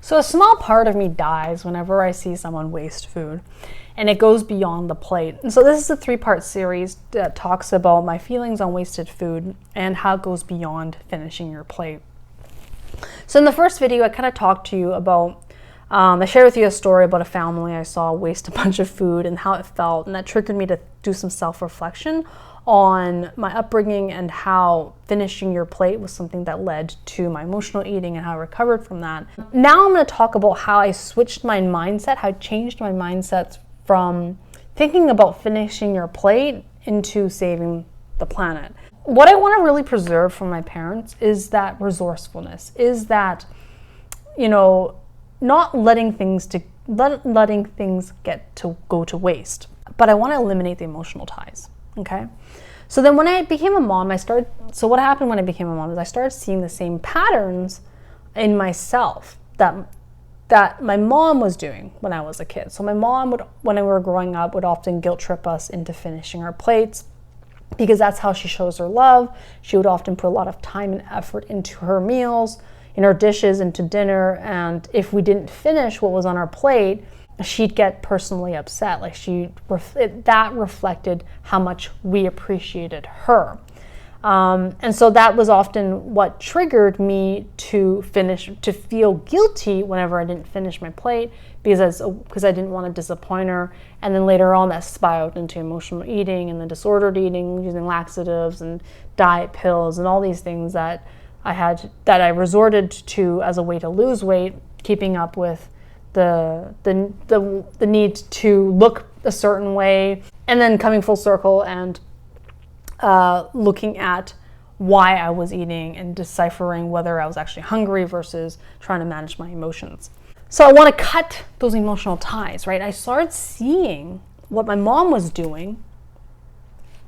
So a small part of me dies whenever I see someone waste food, and it goes beyond the plate. And so this is a 3-part series that talks about my feelings on wasted food and how it goes beyond finishing your plate. So in the first video, I kind of talked to you about, I shared with you a story about a family I saw waste a bunch of food and how it felt, and that triggered me to do some self-reflection on my upbringing and how finishing your plate was something that led to my emotional eating and how I recovered from that. Now I'm going to talk about how I switched my mindset, how I changed my mindset from thinking about finishing your plate into saving the planet. What I want to really preserve from my parents is that resourcefulness, is that, not letting things go to waste. But I want to eliminate the emotional ties, okay? So then when I became a mom, what happened when I became a mom is I started seeing the same patterns in myself that my mom was doing when I was a kid. So my mom when we were growing up, would often guilt trip us into finishing our plates because that's how she shows her love. She would often put a lot of time and effort into her meals, in her dishes, into dinner, and if we didn't finish what was on our plate, she'd get personally upset. Like that reflected how much we appreciated her. And so that was often what triggered me to feel guilty whenever I didn't finish my plate because I didn't want to disappoint her. And then later on that spiraled into emotional eating and then disordered eating, using laxatives and diet pills and all these things that I resorted to as a way to lose weight, keeping up with the need to look a certain way, and then coming full circle and looking at why I was eating and deciphering whether I was actually hungry versus trying to manage my emotions. So I want to cut those emotional ties, right? I started seeing what my mom was doing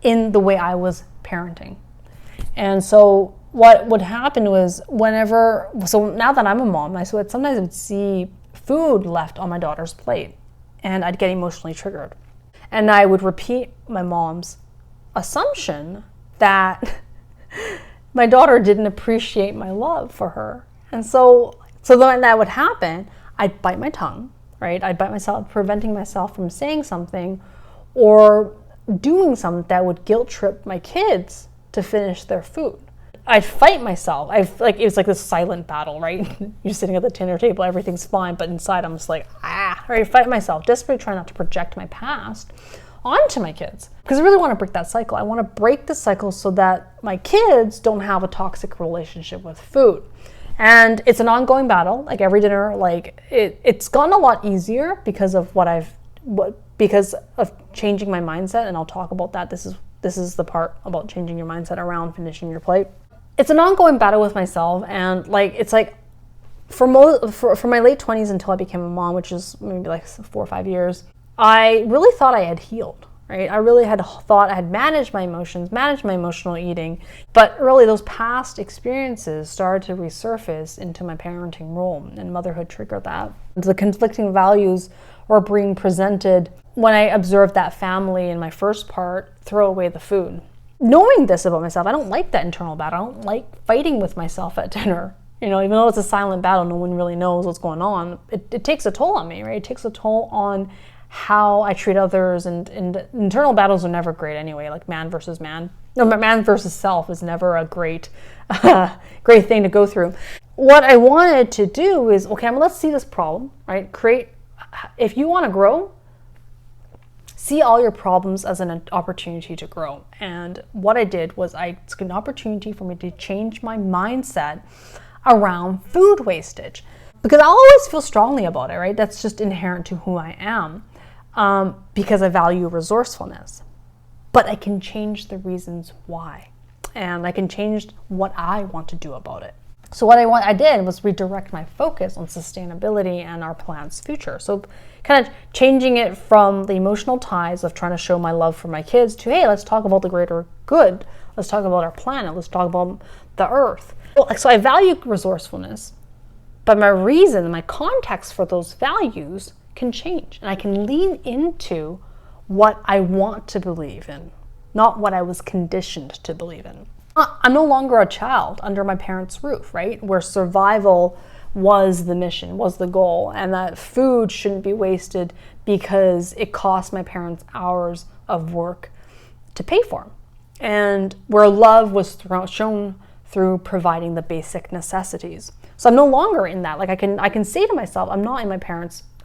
in the way I was parenting. And so what would happen was so now that I'm a mom, sometimes I would see food left on my daughter's plate and I'd get emotionally triggered. And I would repeat my mom's assumption that my daughter didn't appreciate my love for her. And so then that would happen, I'd bite my tongue, right? I'd bite myself, preventing myself from saying something or doing something that would guilt trip my kids to finish their food. I'd fight myself. It was like this silent battle, right? You're sitting at the dinner table, everything's fine, but inside I'm just like, right? Fight myself, desperately trying not to project my past onto my kids. Because I really want to break that cycle. I want to break the cycle so that my kids don't have a toxic relationship with food. And it's an ongoing battle, like every dinner, it's gotten a lot easier because of because of changing my mindset, and I'll talk about that. This is the part about changing your mindset around finishing your plate. It's an ongoing battle with myself, and for my late 20s until I became a mom, which is maybe 4 or 5 years, I really thought I had healed, right? I really had thought I had managed my emotions, managed my emotional eating, but really those past experiences started to resurface into my parenting role, and motherhood triggered that. The conflicting values were being presented when I observed that family in my first part throw away the food. Knowing this about myself, I don't like that internal battle. I don't like fighting with myself at dinner. Even though it's a silent battle, no one really knows what's going on. It takes a toll on me, right? It takes a toll on how I treat others, and internal battles are never great anyway, like man versus man. No, man versus self is never a great thing to go through. What I wanted to do is, okay, let's see this problem, right? If you want to grow, see all your problems as an opportunity to grow. And what I did was it's an opportunity for me to change my mindset around food wastage. Because I'll always feel strongly about it, right? That's just inherent to who I am, because I value resourcefulness. But I can change the reasons why. And I can change what I want to do about it. So what I did was redirect my focus on sustainability and our plan's future. So kind of changing it from the emotional ties of trying to show my love for my kids to, hey, let's talk about the greater good. Let's talk about our planet. Let's talk about the earth. So I value resourcefulness, but my reason, my context for those values can change. And I can lean into what I want to believe in, not what I was conditioned to believe in. I'm no longer a child under my parents' roof, right? Where survival was the mission, was the goal, and that food shouldn't be wasted because it cost my parents hours of work to pay for. And where love was shown through providing the basic necessities. So I'm no longer in that. Like I can say to myself, I'm not in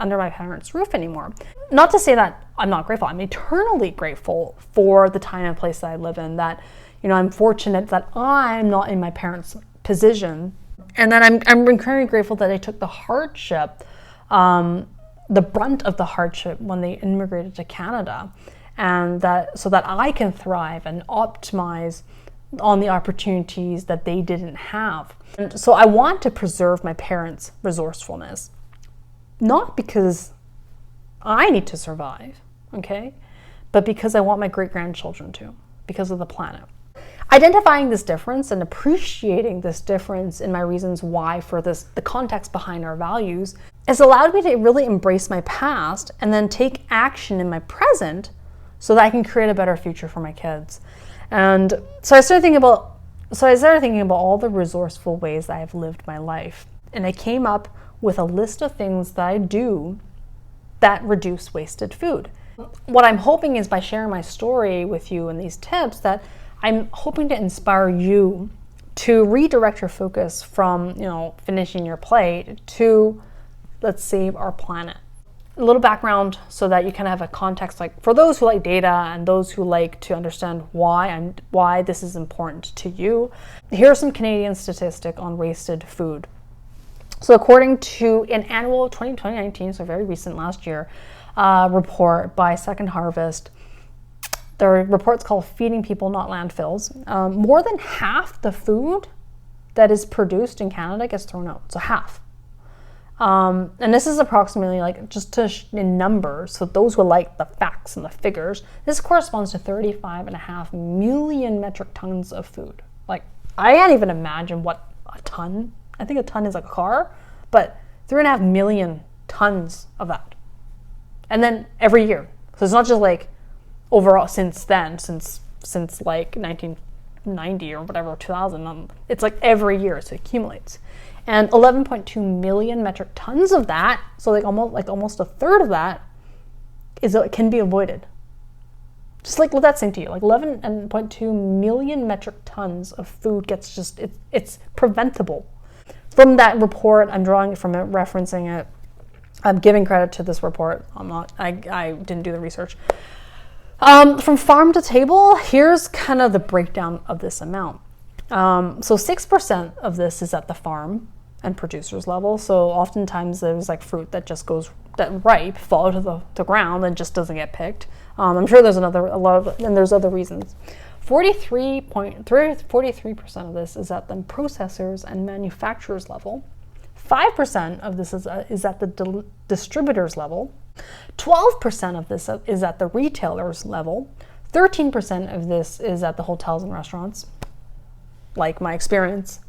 under my parents' roof anymore. Not to say that I'm not grateful. I'm eternally grateful for the time and place that I live in, that, you know, I'm fortunate that I'm not in my parents' position, and that I'm very grateful that they took the hardship, the brunt of the hardship when they immigrated to Canada, and that so that I can thrive and optimize on the opportunities that they didn't have. And so I want to preserve my parents' resourcefulness, not because I need to survive, okay, but because I want my great-grandchildren to, because of the planet. Identifying this difference and appreciating this difference in my reasons why for this, the context behind our values, has allowed me to really embrace my past and then take action in my present so that I can create a better future for my kids. And so I started thinking about all the resourceful ways that I've lived my life. And I came up with a list of things that I do that reduce wasted food. What I'm hoping is by sharing my story with you and these tips, that I'm hoping to inspire you to redirect your focus from, you know, finishing your plate to let's save our planet. A little background so that you kind of have a context, like for those who like data and those who like to understand why this is important to you. Here's some Canadian statistic on wasted food. So according to an annual 2019, so very recent last year, report by Second Harvest, the report's called Feeding People, Not Landfills. More than half the food that is produced in Canada gets thrown out, so half. And this is approximately, like, just in numbers, so those who like the facts and the figures, this corresponds to 35.5 million metric tons of food. Like, I can't even imagine what a ton, I think a ton is like a car, but 3.5 million tons of that. And then every year. So it's not just like overall since then, since like 1990 or whatever, 2000, it's like every year, so it accumulates. And 11.2 million metric tons of that, so like almost a third of that, can be avoided. Just like let that sink to you. Like 11.2 million metric tons of food gets it's preventable. From that report, I'm drawing it from it, referencing it. I'm giving credit to this report. I didn't do the research. From farm to table, here's kind of the breakdown of this amount. So 6% of this is at the farm and producers level. So oftentimes there's like fruit that just goes ripe, fall to the ground and just doesn't get picked. I'm sure there's there's other reasons. 43% of this is at the processors and manufacturers level. 5% of this is at the distributors level. 12% of this is at the retailers level. 13% of this is at the hotels and restaurants. Like my experience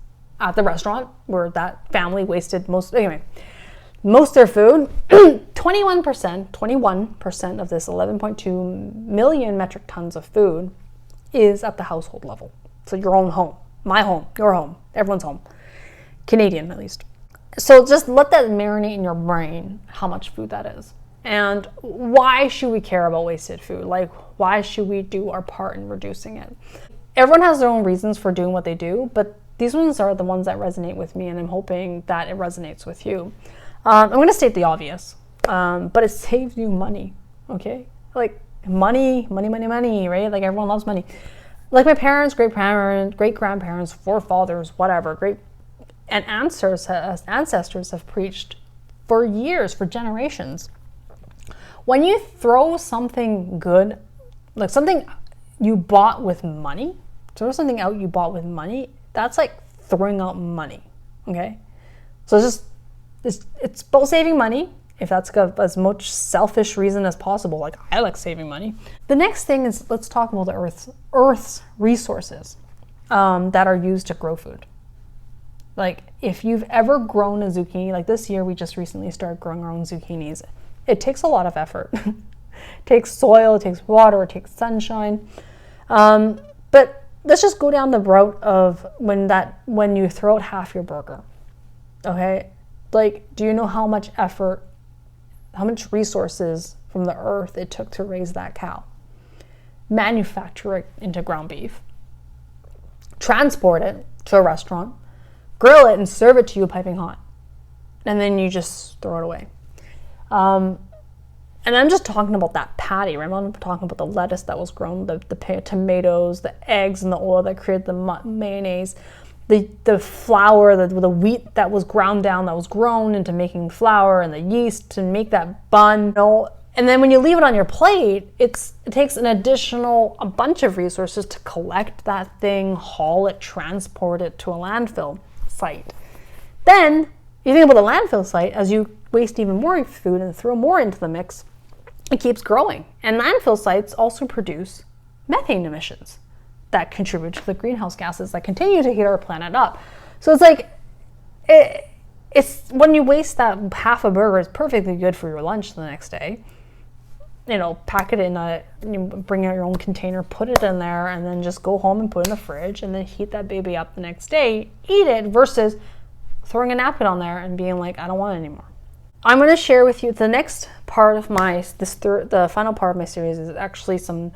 at the restaurant where that family wasted most of their food. 21% of this 11.2 million metric tons of food is at the household level. So your own home, my home, your home, everyone's home. Canadian, at least. So just let that marinate in your brain, how much food that is. And why should we care about wasted food? Like, why should we do our part in reducing it? Everyone has their own reasons for doing what they do, but these ones are the ones that resonate with me, and I'm hoping that it resonates with you. I'm going to state the obvious, but it saves you money, okay? Like money, right? Like everyone loves money. Like my parents, great-grandparents, forefathers, whatever, and ancestors have preached for years, for generations. When you throw something good, like something you bought with money, throw something out you bought with money, that's like throwing out money, okay? So it's about saving money, if that's got as much selfish reason as possible. Like, I like saving money. The next thing is, let's talk about the Earth's resources that are used to grow food. Like, if you've ever grown a zucchini, like this year we just recently started growing our own zucchinis. It takes a lot of effort. It takes soil, it takes water, it takes sunshine. But let's just go down the route of when you throw out half your burger, okay? Like, do you know how much effort, how much resources from the earth it took to raise that cow? Manufacture it into ground beef, transport it to a restaurant, grill it and serve it to you piping hot. And then you just throw it away. And I'm just talking about that patty, right? I'm not talking about the lettuce that was grown, the tomatoes, the eggs, and the oil that created the mayonnaise, the flour, the wheat that was ground down, that was grown into making flour, and the yeast to make that bun. And then when you leave it on your plate, it takes a bunch of resources to collect that thing, haul it, transport it to a landfill site. Then you think about the landfill site, as you waste even more food and throw more into the mix, it keeps growing. And landfill sites also produce methane emissions that contribute to the greenhouse gases that continue to heat our planet up. So it's like, it's when you waste that half a burger, it's perfectly good for your lunch the next day. Pack it in you bring out your own container, put it in there, and then just go home and put it in the fridge, and then heat that baby up the next day, eat it, versus throwing a napkin on there and being like, I don't want it anymore. I'm going to share with you the next part of the final part of my series is actually some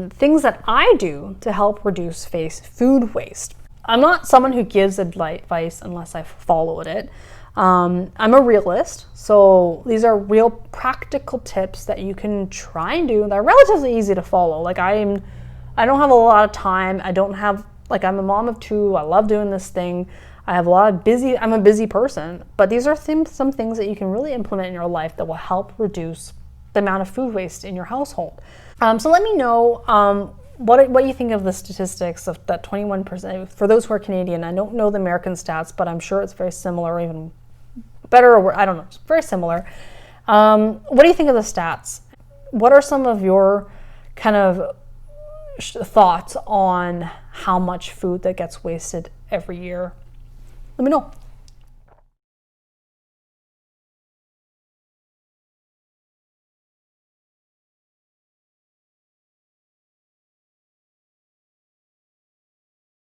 things that I do to help reduce food waste. I'm not someone who gives advice unless I've followed it. I'm a realist, so these are real practical tips that you can try and do. They're relatively easy to follow. Like I don't have a lot of time. I'm a mom of 2. I love doing this thing. I'm a busy person, but these are some things that you can really implement in your life that will help reduce the amount of food waste in your household. So let me know what you think of the statistics of that 21%. For those who are Canadian, I don't know the American stats, but I'm sure it's very similar, even better, or I don't know, it's very similar. What do you think of the stats? What are some of your kind of thoughts on how much food that gets wasted every year? Let me know.